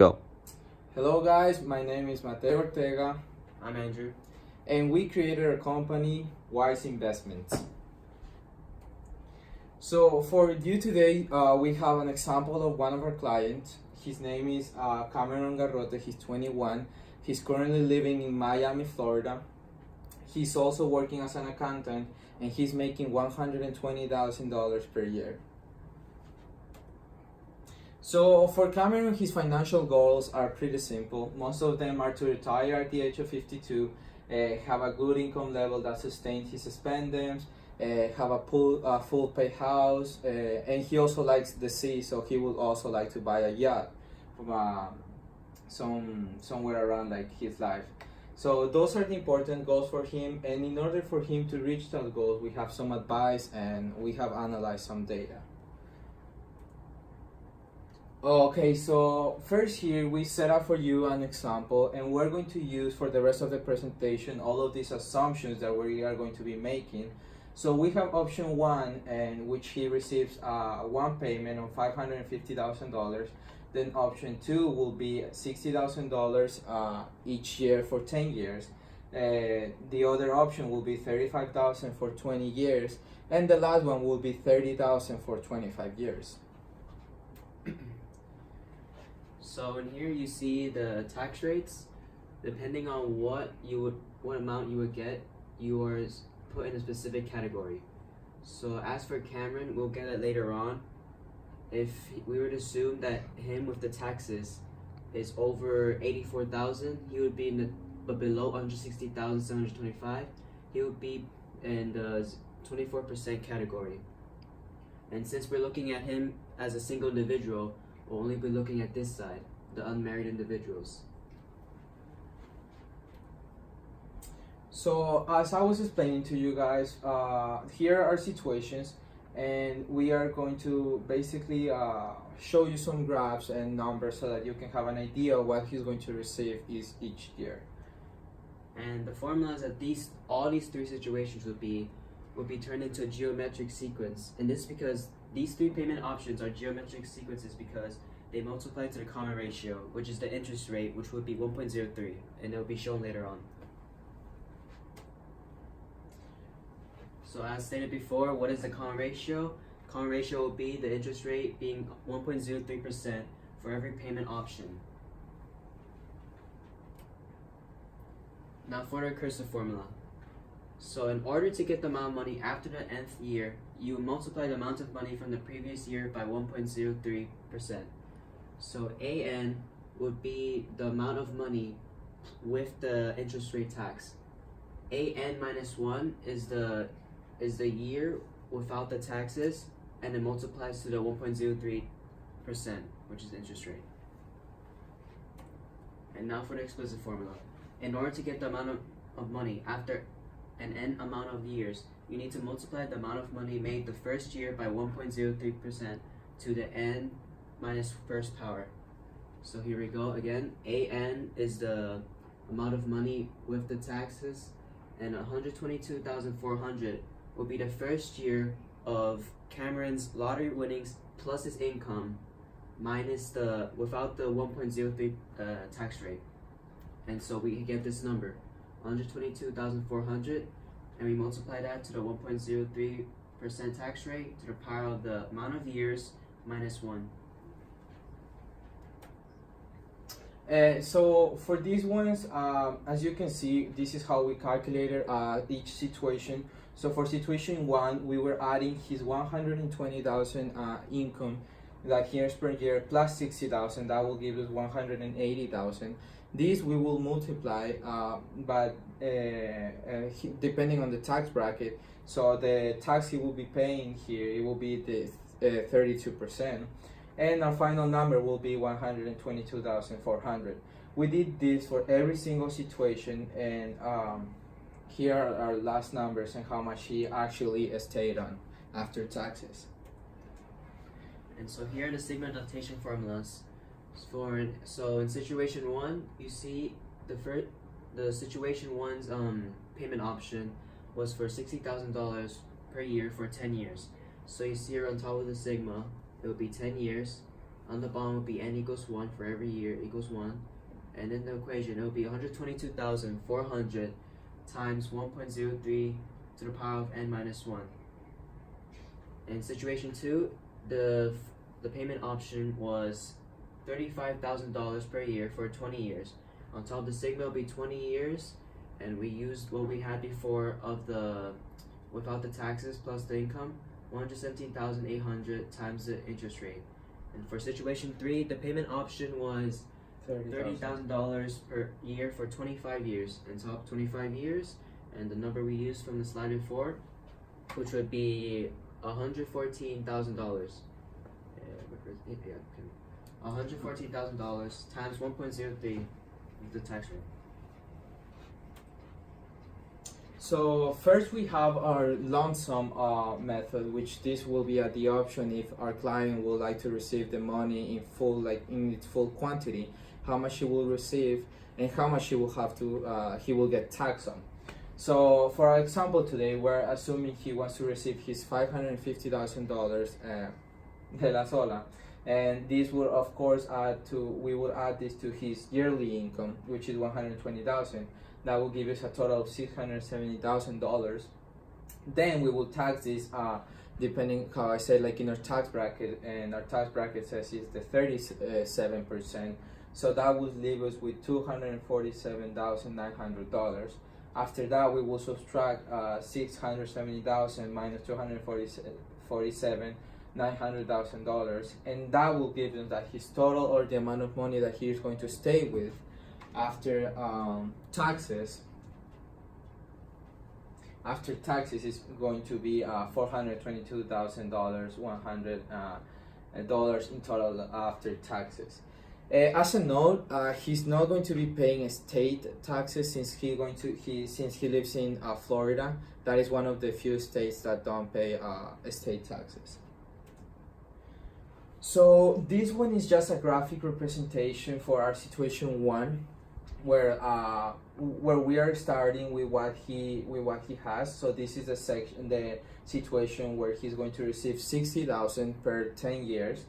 Go. Hello guys, my name is Mateo Ortega. I'm Andrew. And we created a company, Wise Investments. So for you today, we have an example of one of our clients. His name is Cameron Garrote. He's 21. He's currently living in Miami, Florida. He's also working as an accountant, and he's making $120,000 per year. So for Cameron, his financial goals are pretty simple. Most of them are to retire at the age of 52, have a good income level that sustains his spendings, have a full pay house, and he also likes the sea, so he would also like to buy a yacht from somewhere around like his life. So those are the important goals for him, and in order for him to reach those goals, we have some advice and we have analyzed some data. Okay, so first here we set up for you an example, and we're going to use for the rest of the presentation all of these assumptions that we are going to be making. So we have option 1, and which he receives one payment of $550,000. Then option 2 will be $60,000 each year for 10 years. The other option will be $35,000 for 20 years, and the last one will be $30,000 for 25 years. So in here you see the tax rates. Depending on what amount you would get, you are put in a specific category. So as for Cameron, we'll get it later on. If we were to assume that him with the taxes is over 84,000, he would be in the below 160,725. He would be in the 24% category. And since we're looking at him as a single individual, we'll only be looking at this side, the unmarried individuals. So as I was explaining to you guys, here are situations, and we are going to basically show you some graphs and numbers so that you can have an idea of what he's going to receive each year. And the formula is that all these three situations would be turned into a geometric sequence. And this is because these three payment options are geometric sequences because they multiply to the common ratio, which is the interest rate, which would be 1.03, and it will be shown later on. So as stated before, what is the common ratio? Common ratio will be the interest rate being 1.03% for every payment option. Now for the recursive formula. So in order to get the amount of money after the nth year, you multiply the amount of money from the previous year by 1.03%. So AN would be the amount of money with the interest rate tax. AN minus 1 is the year without the taxes, and it multiplies to the 1.03%, which is the interest rate. And now for the explicit formula. In order to get the amount of money after an n amount of years, you need to multiply the amount of money made the first year by 1.03% to the n minus first power. So here we go again. AN is the amount of money with the taxes, and 122,400 will be the first year of Cameron's lottery winnings plus his income minus without the 1.03 tax rate. And so we get this number, 122,400, and we multiply that to the 1.03% tax rate to the power of the amount of years minus 1. So for these ones, as you can see, this is how we calculated each situation. So for situation 1, we were adding his 120,000 income that he earns per year plus 60,000. That will give us 180,000. These we will multiply, but depending on the tax bracket. So the tax he will be paying here, it will be the 32%. And our final number will be 122,400. We did this for every single situation, and here are our last numbers and how much he actually stayed on after taxes. And so here are the sigma notation formulas. So in situation 1, you see the situation 1's payment option was for $60,000 per year for 10 years. So you see here on top of the sigma, it would be 10 years, On the bottom will be n equals 1 for every year equals 1. And in the equation, it will be 122,400 times 1.03 to the power of n minus 1. In situation 2, the payment option was $35,000 per year for 20 years. On top of the sigma will be 20 years, and we used what we had before of the without the taxes plus the income, 117,800 times the interest rate. And for situation 3, the payment option was $30,000 per year for 25 years. And top 25 years, and the number we used from the slide before, which would be $114,000. $114,000 times 1.03 the tax rate. So first we have our lump sum method, which this will be at the option if our client would like to receive the money in full, like in its full quantity, how much he will receive and how much he will have to he will get taxed on. So for our example today, we're assuming he wants to receive his $550,000 de la sola, and this will of course we will add this to his yearly income, which is $120,000. That will give us a total of $670,000. Then we will tax this depending how I said, like in our tax bracket, and our tax bracket says it's the 37%. So that would leave us with $247,900. After that, we will subtract $670,000 minus $247,900, and that will give us that his total, or the amount of money that he is going to stay with after taxes. After taxes is going to be $422,100 in total after taxes. As a note, he's not going to be paying state taxes since he lives in Florida. That is one of the few states that don't pay state taxes. So this one is just a graphic representation for our situation 1, where we are starting with what he has. So this is the situation where he's going to receive $60,000 per 10 years.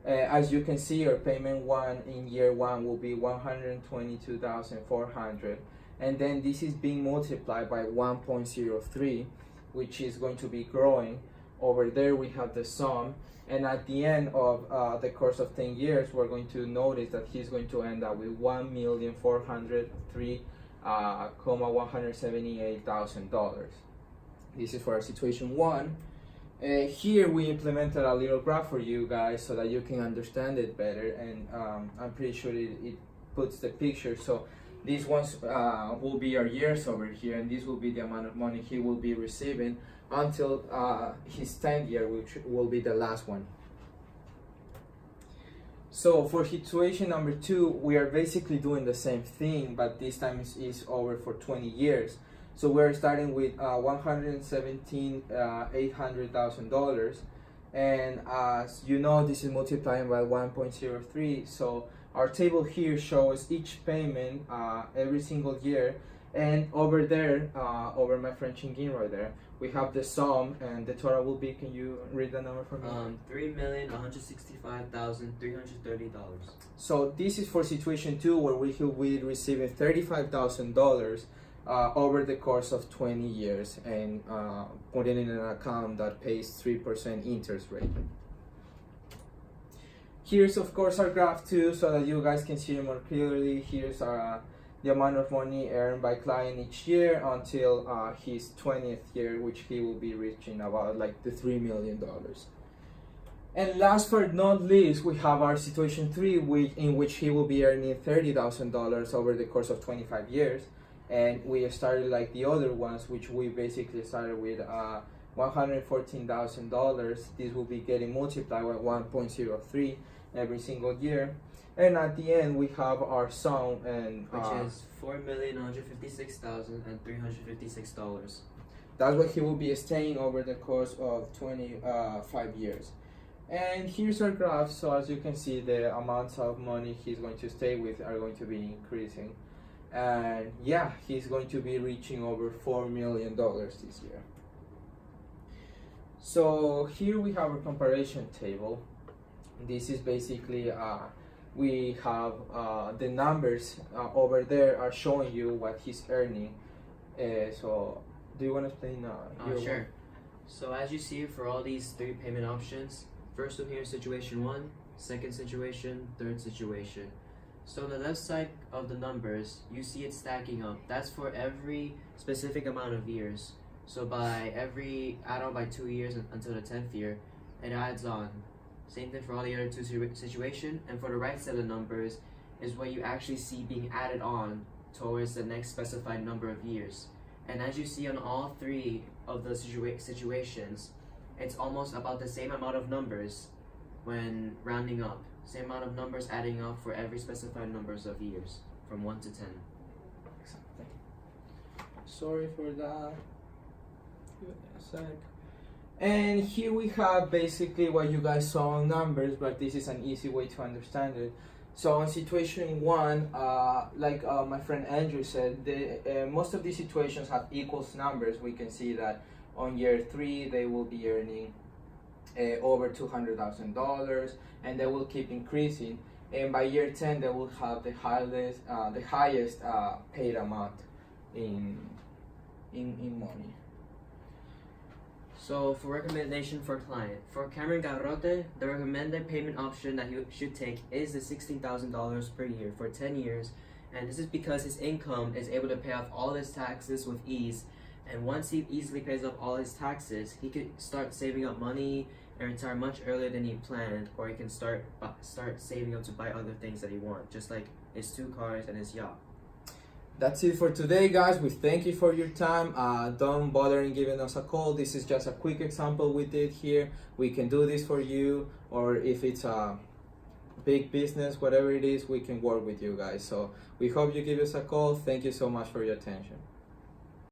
As you can see, our payment in year 1 will be $122,400, and then this is being multiplied by 1.03, which is going to be growing. Over there we have the sum, and at the end of the course of 10 years, we're going to notice that he's going to end up with $1,403,178,000. This is for our situation 1. Here we implemented a little graph for you guys so that you can understand it better, and I'm pretty sure it puts the picture. So these ones will be our years over here, and this will be the amount of money he will be receiving until his 10th year, which will be the last one. So for situation number 2, we are basically doing the same thing, but this time is over for 20 years. So we're starting with $117,800,000, and as you know, this is multiplying by 1.03. So our table here shows each payment every single year, and over there, over my French Ingin right there, we have the sum, and the total will be, can you read the number for me? $3,165,330. So this is for situation 2, where we will be receiving $35,000 over the course of 20 years, and putting in an account that pays 3% interest rate. Here's of course our graph too, so that you guys can see it more clearly. Here's our the amount of money earned by client each year until his 20th year, which he will be reaching about like the $3 million. And last but not least, we have our situation 3, in which he will be earning $30,000 over the course of 25 years. And we started like the other ones, which we basically started with $114,000. This will be getting multiplied by 1.03 every single year. And at the end, we have our sum, and which is $4,156,356. That's what he will be staying over the course of 25 years. And here's our graph. So as you can see, the amounts of money he's going to stay with are going to be increasing. And yeah, he's going to be reaching over $4 million this year. So here we have a comparison table. This is basically we have the numbers over there are showing you what he's earning. So do you want to explain your Sure. one? So as you see for all these 3 payment options, first one here is situation 1, second situation, third situation. So on the left side of the numbers, you see it stacking up. That's for every specific amount of years. So by every add on by 2 years until the 10th year, it adds on. Same thing for all the other 2 situation. And for the right side of the numbers is what you actually see being added on towards the next specified number of years. And as you see on all 3 of the situations, it's almost about the same amount of numbers when rounding up. Same amount of numbers adding up for every specified numbers of years, from 1 to 10. Exactly. Sorry for that. Give it a sec. And here we have basically what you guys saw on numbers, but this is an easy way to understand it. So in situation 1, like my friend Andrew said, most of these situations have equals numbers. We can see that on year 3 they will be earning over $200,000, and they will keep increasing. And by year 10, they will have the highest paid amount in money. So for recommendation for client, for Cameron Garrote, the recommended payment option that he should take is the $16,000 per year for 10 years. And this is because his income is able to pay off all his taxes with ease. And once he easily pays off all his taxes, he could start saving up money and retire much earlier than he planned, or he can start saving up to buy other things that he wants, just like his 2 cars and his yacht. That's it for today, guys. We thank you for your time. Don't bother in giving us a call. This is just a quick example we did here. We can do this for you, or if it's a big business, whatever it is, we can work with you guys. So we hope you give us a call. Thank you so much for your attention.